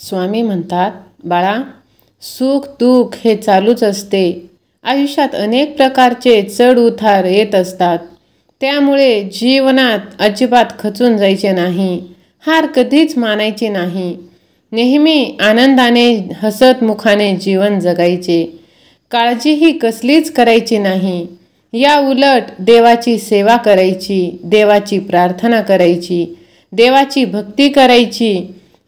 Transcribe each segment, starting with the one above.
स्वामी म्हणतात, बाळा, सुख दुःख हे चालूच असते. आयुष्यात अनेक प्रकारचे चढ उतार येत असतात. त्यामुळे जीवनात अजिबात खचून जायचे नाही, हार कधीच मानायची नाही. नेहमी आनंदाने हसत मुखाने जीवन जगायचे. काळजीही कसलीच करायची नाही. या उलट देवाची सेवा करायची, देवाची प्रार्थना करायची, देवाची भक्ती करायची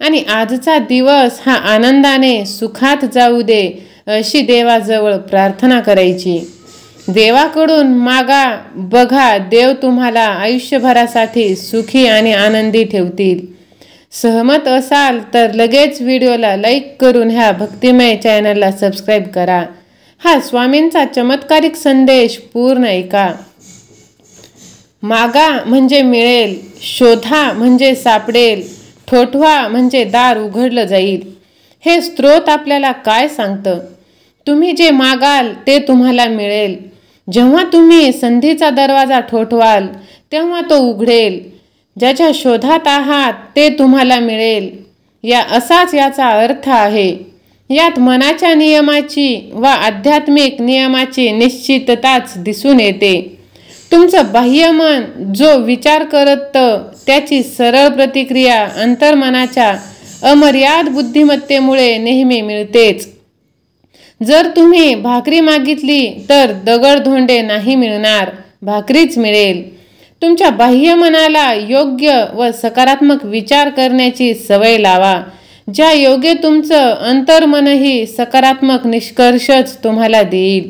आणि आजचा दिवस हा आनंदाने सुखात जाऊ दे अशी देवाजवळ प्रार्थना करायची. देवाकडून मागा, बघा, देव तुम्हाला आयुष्यभरासाठी सुखी आणि आनंदी ठेवतील. सहमत असाल तर लगेच व्हिडिओला लाईक करून ह्या भक्तिमय चॅनलला सबस्क्राईब करा. हा स्वामींचा चमत्कारिक संदेश पूर्ण ऐका. मागा म्हणजे मिळेल, शोधा म्हणजे सापडेल, ठोठवा म्हणजे दार उघडलं जाईल. हे स्तोत्र आपल्याला काय सांगतं? तुम्ही जे मागाल ते तुम्हाला मिळेल. जेव्हा तुम्ही संधीचा दरवाजा ठोठवाल तेव्हा तो उघडेल. ज्याच्या शोधात आहात ते तुम्हाला मिळेल. असाच याचा अर्थ आहे. यात मनाच्या नियमाची व आध्यात्मिक नियमाची निश्चितताच दिसून येते. तुमचं बाह्य मन जो विचार करतं त्याची सरळ प्रतिक्रिया अंतर्मनाच्या अमर्याद बुद्धिमत्तेमुळे नेहमी मिळतेच. जर तुम्ही भाकरी मागितली तर दगडधोंडे नाही मिळणार, भाकरीच मिळेल. तुमच्या बाह्य मनाला योग्य व सकारात्मक विचार करण्याची सवय लावा. ज्या योगे तुमचं अंतर्मनही सकारात्मक निष्कर्षच तुम्हाला देईल.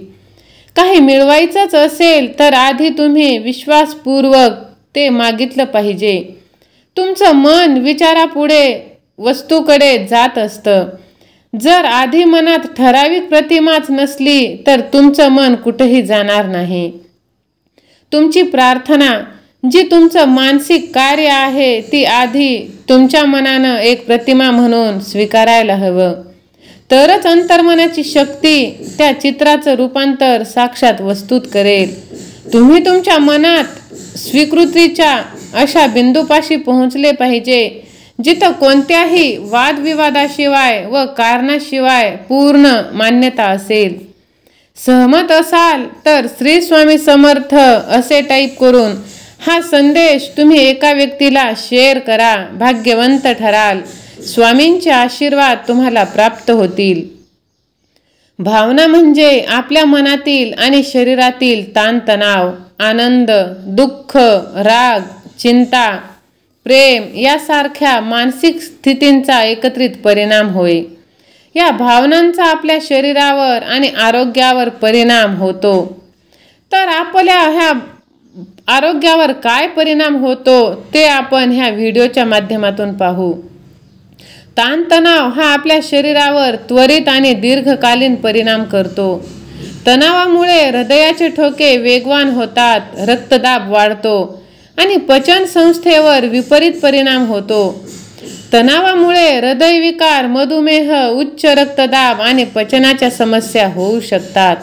काही मिळवायचंच असेल तर आधी तुम्ही विश्वासपूर्वक ते मागितलं पाहिजे. तुमचं मन विचारापुढे वस्तूकडे जात असतं. जर आधी मनात ठराविक प्रतिमाच नसली तर तुमचं मन कुठेही जाणार नाही. तुमची प्रार्थना, जी तुमचं मानसिक कार्य आहे, ती आधी तुमच्या मनानं एक प्रतिमा म्हणून स्वीकारायला हवं. तरच अंतर्मनाची शक्ती त्या चित्राचं रूपांतर साक्षात वस्तूत करेल. तुम्ही तुमच्या मनात स्वीकृतीच्या अशा बिंदूपाशी पोहोचले पाहिजे जिथं कोणत्याही वादविवादाशिवाय व कारणाशिवाय पूर्ण मान्यता असेल. सहमत असाल तर श्री स्वामी समर्थ असे टाईप करून हा संदेश तुम्ही एका व्यक्तीला शेअर करा. भाग्यवंत ठराल. स्वामींचे आशीर्वाद तुम्हाला प्राप्त होतील. भावना म्हणजे आपल्या मनातील आणि शरीरातील ताणतणाव, आनंद, दुःख, राग, चिंता, प्रेम यासारख्या मानसिक स्थितींचा एकत्रित परिणाम होय. या भावनांचा आपल्या शरीरावर आणि आरोग्यावर परिणाम होतो. तर आपल्या ह्या आरोग्यावर काय परिणाम होतो ते आपण ह्या व्हिडिओच्या माध्यमातून पाहू. ताणतणाव हा आपल्या शरीरावर त्वरित आणि दीर्घकालीन परिणाम करतो. तणावामुळे हृदयाचे ठोके वेगवान होतात, रक्तदाब वाढतो आणि पचन संस्थेवर विपरीत परिणाम होतो. तणावामुळे हृदयविकार, मधुमेह, उच्च रक्तदाब आणि पचनाच्या समस्या होऊ शकतात.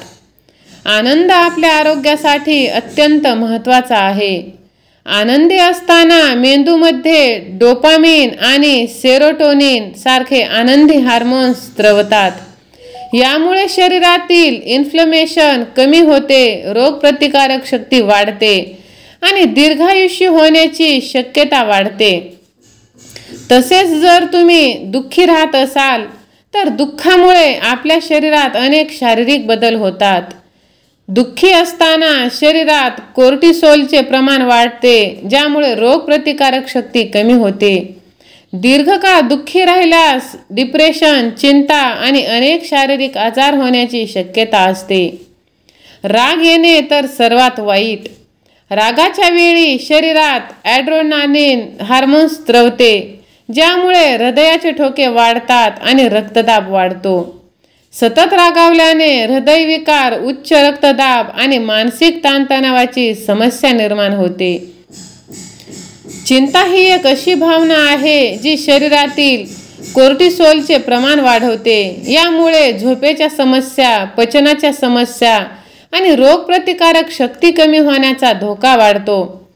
आनंद आपल्या आरोग्यासाठी अत्यंत महत्त्वाचा आहे. आनंदी असताना मेंदूमध्ये डोपामिन आणि सेरोटोनिन सारखे आनंदी हार्मोन्स स्त्रवतात. यामुळे शरीरातील इन्फ्लमेशन कमी होते, रोगप्रतिकारक शक्ती वाढते आणि दीर्घायुष्य होण्याची शक्यता वाढते. तसेच जर तुम्ही दुःखी राहत असाल तर दुःखामुळे आपल्या शरीरात अनेक शारीरिक बदल होतात. दुःखी असताना शरीरात कोर्टिसोलचे प्रमाण वाढते, ज्यामुळे रोगप्रतिकारक शक्ती कमी होते. दीर्घकाळ दुःखी राहिल्यास डिप्रेशन, चिंता आणि अनेक शारीरिक आजार होण्याची शक्यता असते. राग येणे तर सर्वात वाईट. रागाच्या वेळी शरीरात ॲड्रेनालिन हार्मोन्स स्त्रवते, ज्यामुळे हृदयाचे ठोके वाढतात आणि रक्तदाब वाढतो. सतत रागावल्याने हृदयविकार, उच्च रक्तदाब आणि मानसिक ताणतणावाची समस्या निर्माण होते. चिंता ही एक अशी भावना आहे जी शरीरातील कोर्टिसोलचे प्रमाण वाढवते. यामुळे झोपेच्या समस्या, पचनाच्या समस्या आणि रोगप्रतिकारक शक्ती कमी होण्याचा धोका वाढतो.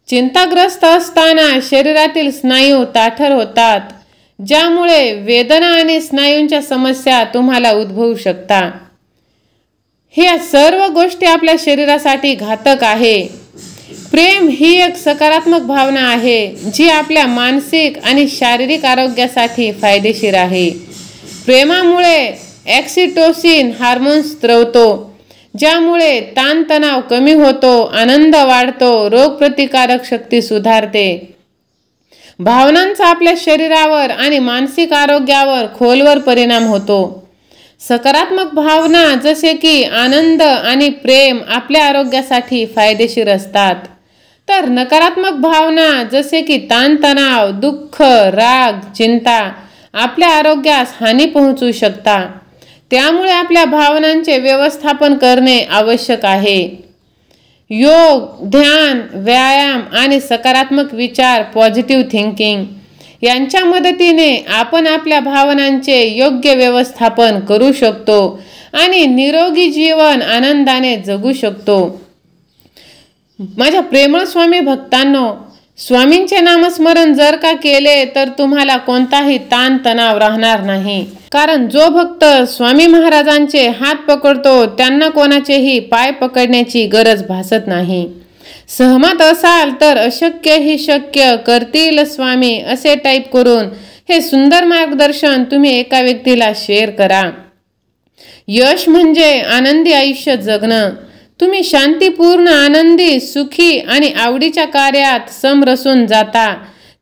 चिंताग्रस्त असताना शरीरातील स्नायू ताठर होतात. ज्यामुळे वेदना आणि स्नायूंच्या समस्या तुम्हाला उद्भवू शकतात. ह्या सर्व गोष्टी आपल्या शरीरासाठी घातक आहे. प्रेम ही एक सकारात्मक भावना आहे जी आपल्या मानसिक आणि शारीरिक आरोग्यासाठी फायदेशीर आहे. प्रेमामुळे ऑक्सिटोसिन हार्मोन स्त्रवतो, ज्यामुळे ताणतणाव कमी होतो, आनंद वाढतो, रोगप्रतिकारक शक्ती सुधारते. भावनांचा आपल्या शरीरावर आणि मानसिक आरोग्यावर खोलवर परिणाम होतो. सकारात्मक भावना जसे की आनंद आणि प्रेम आपल्या आरोग्यासाठी फायदेशीर असतात, तर नकारात्मक भावना जसे की ताणतणाव, दुःख, राग, चिंता आपल्या आरोग्यास हानी पोहोचवू शकतात. त्यामुळे आपल्या भावनांचे व्यवस्थापन करणे आवश्यक आहे. योग, ध्यान, व्यायाम आणि सकारात्मक विचार पॉझिटिव्ह थिंकिंग यांच्या मदतीने आपण आपल्या भावनांचे योग्य व्यवस्थापन करू शकतो आणि निरोगी जीवन आनंदाने जगू शकतो. माझ्या प्रेमळ स्वामी भक्तांनो, स्वामींचे नामस्मरण जर का केले तर तुम्हाला कोणताही ताण तणाव राहणार नाही. कारण जो भक्त स्वामी महाराजांचे हात पकडतो त्यांना कोणाचेही पाय पकडण्याची गरज भासत नाही. सहमत असाल तर अशक्य ही शक्य करतील स्वामी असे टाईप करून हे सुंदर मार्गदर्शन तुम्ही एका व्यक्तीला शेअर करा. यश म्हणजे आनंदी आयुष्य जगणं. तुम्ही शांतीपूर्ण, आनंदी, सुखी आणि आवडीच्या कार्यात समरसून जाता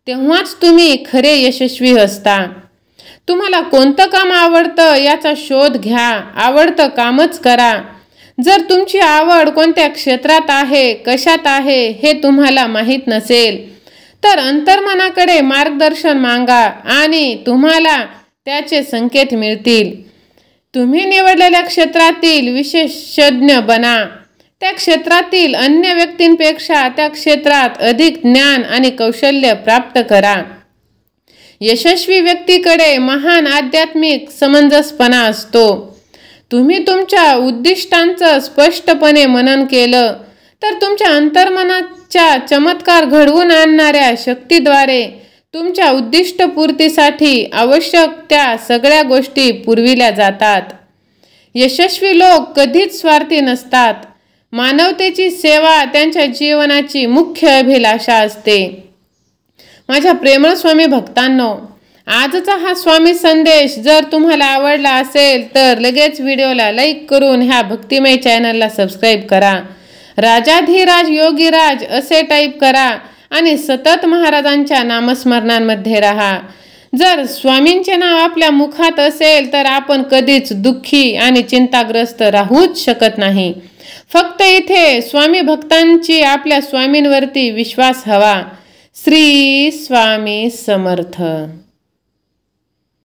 तेव्हाच तुम्ही खरे यशस्वी असता. तुम्हाला कोणतं काम आवडतं याचा शोध घ्या, आवडतं कामच करा. जर तुमची आवड कोणत्या क्षेत्रात आहे, कशात आहे हे तुम्हाला माहीत नसेल तर अंतर्मनाकडे मार्गदर्शन मागा आणि तुम्हाला त्याचे संकेत मिळतील. तुम्ही निवडलेल्या क्षेत्रातील विशेषज्ञ बना. त्या क्षेत्रातील अन्य व्यक्तींपेक्षा त्या क्षेत्रात अधिक ज्ञान आणि कौशल्य प्राप्त करा. यशस्वी व्यक्तीकडे महान आध्यात्मिक समंजसपणा असतो. तुम्ही तुमच्या उद्दिष्टांचं स्पष्टपणे मनन केलं तर तुमच्या अंतर्मनाच्या चमत्कार घडवून आणणाऱ्या शक्तीद्वारे तुमच्या उद्दिष्टपूर्तीसाठी आवश्यक त्या सगळ्या गोष्टी पुरविल्या जातात. यशस्वी लोक कधीच स्वार्थी नसतात. मानवतेची सेवा त्यांच्या जीवनाची मुख्य अभिलाषा असते. माझ्या प्रेमळ स्वामी भक्तांनो, आजचा हा स्वामी संदेश जर तुम्हाला आवडला असेल तर लगेच व्हिडिओला लाईक करून ह्या भक्तिमय चॅनलला सबस्क्राईब करा. राजाधिराज योगीराज असे टाईप करा आणि सतत महाराजांच्या नामस्मरणांमध्ये राहा. जर स्वामींचे नाव आपल्या मुखात असेल तर आपण कधीच दुःखी आणि चिंताग्रस्त राहूच शकत नाही. फक्त इथे स्वामी भक्तांची आपल्या स्वामींवरती विश्वास हवा. श्री स्वामी समर्थ.